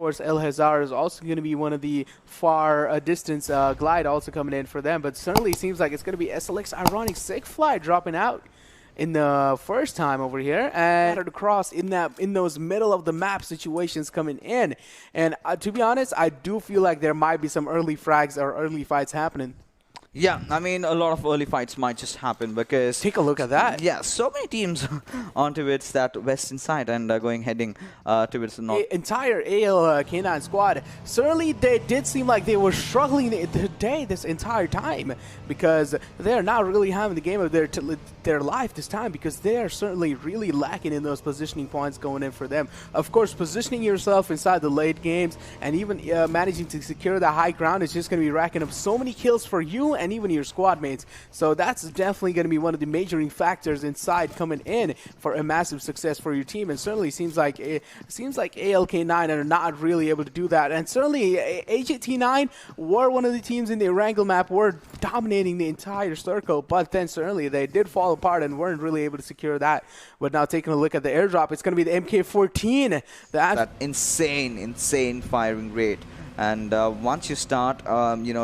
course, El Hazar is also going to be one of the far distance glide also coming in for them, but certainly seems like it's going to be SLX Ironic Sick Fly dropping out in the first time over here and across in those middle of the map situations coming in. And to be honest, I do feel like there might be some early frags or early fights happening. Yeah, I mean, a lot of early fights might just happen because... Take a look at that. Yeah, so many teams on towards that western side and heading towards the north. Entire AL K9 squad, certainly they did seem like they were struggling this entire time because they're not really having the game of their life this time because they are certainly really lacking in those positioning points going in for them. Of course, positioning yourself inside the late games and even managing to secure the high ground is just going to be racking up so many kills for you and even your squad mates. So that's definitely going to be one of the majoring factors inside coming in for a massive success for your team. And certainly seems like ALK9 are not really able to do that. And certainly AJT9 were one of the teams in the Erangel map were dominating the entire circle, but then certainly they did fall apart and weren't really able to secure that. But now taking a look at the airdrop, it's going to be the MK14. That insane firing rate. And once you start,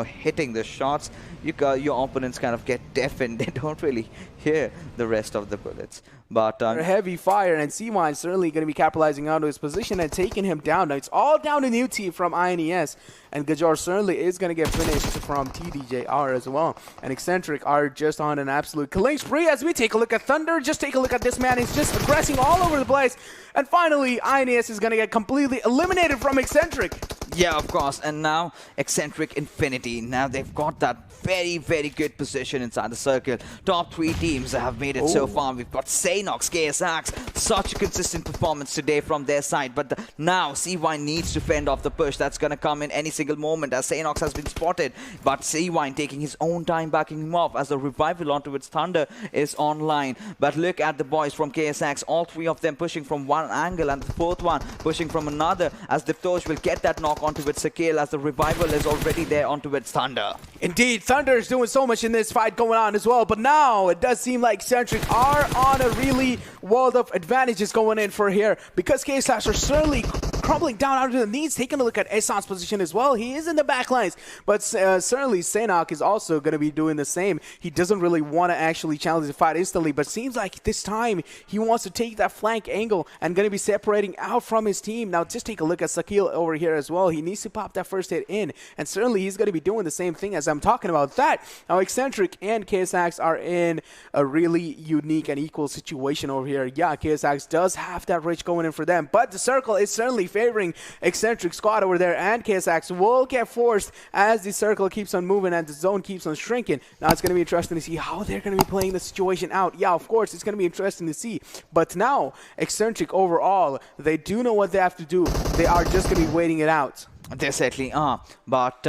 hitting the shots, your opponents kind of get deafened. They don't really hear the rest of the bullets. But heavy fire, and C-Mine certainly going to be capitalizing onto his position and taking him down. Now it's all down to new team from INES, and Gajor certainly is going to get finished from TDJR as well. And Eccentric are just on an absolute killing spree as we take a look at Thunder. Just take a look at this man. He's just aggressing all over the place. And finally, INES is going to get completely eliminated from Eccentric. Yeah, of course. And now Eccentric Infinity. Now they've got that very, very good position inside the circle. Top 3 teams have made it so far. We've got Saynox, KSX. Such a consistent performance today from their side. But now CY needs to fend off the push. That's going to come in any single moment as Saynox has been spotted. But CY taking his own time backing him off as the revival onto its Thunder is online. But look at the boys from KSX. All 3 of them pushing from one angle and the 4th one pushing from another as Diptosh will get that knock onto its Sakil as the revival is already there onto its Thunder. Indeed, Thunder is doing so much in this fight going on as well, but now it does seem like Eccentric are on a really world of advantages going in for here because K-Slash are certainly crumbling down out of the knees. Taking a look at Esan's position as well. He is in the back lines, but certainly Saynox is also going to be doing the same. He doesn't really want to actually challenge the fight instantly, but seems like this time he wants to take that flank angle and going to be separating out from his team. Now just take a look at Sakil over here as well. He needs to pop that first hit in, and certainly he's going to be doing the same thing as I'm talking about that. Now Eccentric and KSX are in a really unique and equal situation over here. Yeah, KSX does have that rich going in for them, but the circle is certainly favoring Eccentric squad over there, and KSX will get forced as the circle keeps on moving and the zone keeps on shrinking. Now it's going to be interesting to see how they're going to be playing the situation out. Yeah, of course, it's going to be interesting to see, but now Eccentric overall, they do know what they have to do. They are just going to be waiting it out. They certainly are, but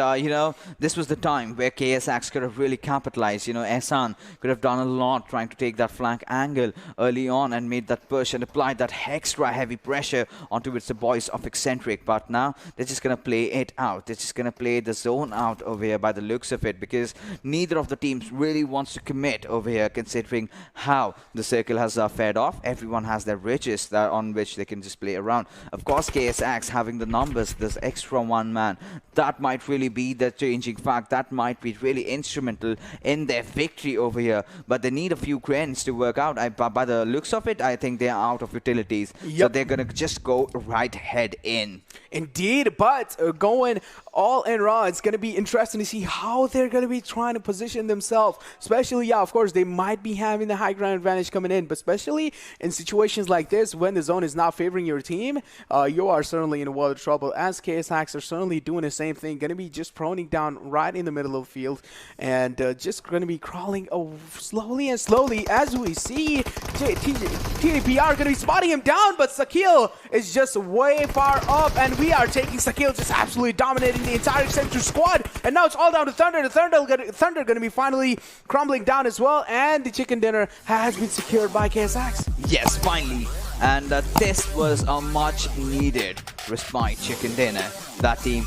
this was the time where KSX could have really capitalized. Ehsan could have done a lot trying to take that flank angle early on and made that push and applied that extra heavy pressure onto the boys of Eccentric. But now they're just going to play it out. They're just going to play the zone out over here by the looks of it, because neither of the teams really wants to commit over here, considering how the circle has fed off. Everyone has their riches that on which they can just play around. Of course, KSX having the numbers, this extra one man, that might really be the changing fact. That might be really instrumental in their victory over here, but they need a few cranes to work out. By the looks of it, I think they are out of utilities. Yep. So they're gonna just go right head in. Indeed, but going all in raw, it's going to be interesting to see how they're going to be trying to position themselves, especially, yeah, of course, they might be having the high ground advantage coming in, but especially in situations like this, when the zone is not favoring your team, you are certainly in a world of trouble, as KSX are certainly doing the same thing, going to be just proning down right in the middle of the field, and just going to be crawling slowly and slowly, as we see TDPR going to be spotting him down, but Sakil is just way far up, and we are taking Sakil, just absolutely dominating the entire Eccentric squad, and now it's all down to Thunder. The Thunder going to be finally crumbling down as well, and the chicken dinner has been secured by KSX. Yes, finally. And this was a much needed respite chicken dinner. That team